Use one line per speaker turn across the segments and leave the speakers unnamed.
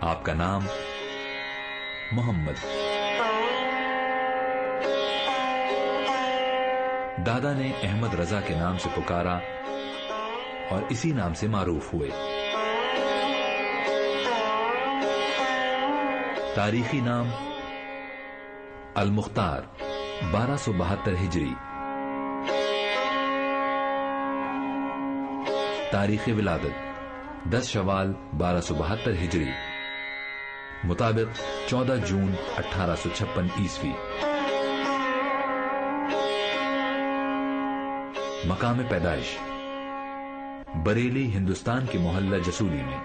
آپ کا نام محمد۔ دادا نے احمد رضا کے نام سے پکارا اور اسی نام سے معروف ہوئے۔ تاریخی نام المختار 1272 ہجری۔ تاریخ ولادت 10 شوال 1272 ہجری، مطابق 14 جون 1856 عیسوی۔ مقام پیدائش بریلی، ہندوستان کے محلہ جسولی میں۔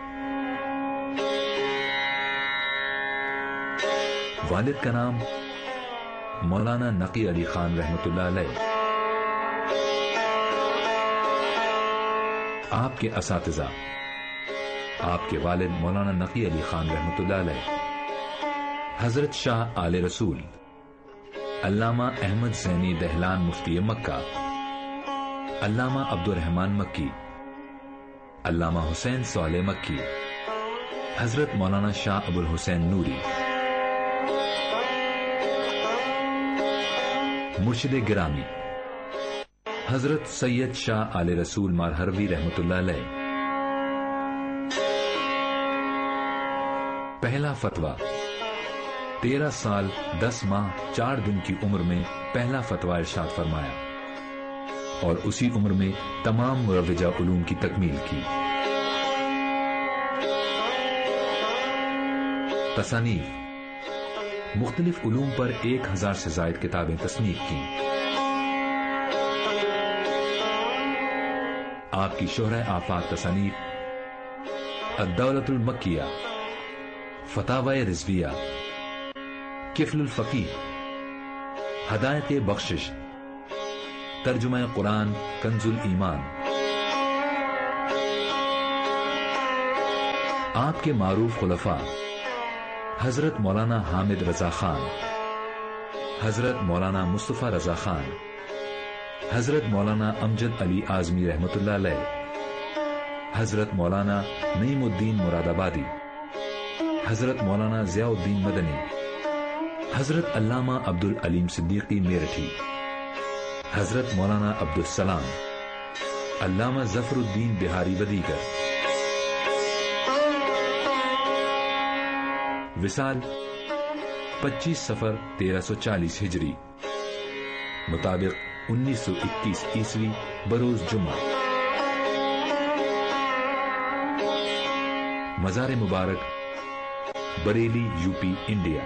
والد کا نام مولانا نقی علی خان رحمۃ اللہ علیہ۔ آپ کے اساتذہ: آپ کے والد مولانا نقی علی خان رحمۃ اللہ علیہ، حضرت شاہ آل رسول علامہ احمد زینی دہلان مفتی مکہ، علامہ عبد الرحمن مکی، علامہ حسین صالح مکی، حضرت مولانا شاہ ابو الحسین نوری، مرشد گرامی حضرت سید شاہ آل رسول مارہروی رحمۃ اللہ علیہ۔ پہلا فتویٰ 13 سال 10 ماہ 4 دن کی عمر میں پہلا فتویٰ ارشاد فرمایا اور اسی عمر میں تمام مروجہ علوم کی تکمیل کی۔ تصانیف: مختلف علوم پر 1000 سے زائد کتابیں تصنیف کی۔ آپ کی شہرہ آفاق تصانیف: الدولۃ المکیہ، فتاوی رضویہ، کفل الفقیہ، ہدایت بخشش، ترجمہ قرآن کنز الایمان۔ آپ کے معروف خلفاء: حضرت مولانا حامد رضا خان، حضرت مولانا مصطفیٰ رضا خان، حضرت مولانا امجد علی اعظمی رحمۃ اللہ علیہ، حضرت مولانا نعیم الدین مراد آبادی، حضرت مولانا ضیاء الدین مدنی، حضرت علامہ عبد العلیم صدیقی میرٹھی، حضرت مولانا عبد السلام، علامہ ظفر الدین بہاری و دیگر۔ وصال 25 صفر 1340 ہجری، مطابق 1921 عیسوی، بروز جمعہ۔ مزار مبارک بریلی، یو پی، انڈیا۔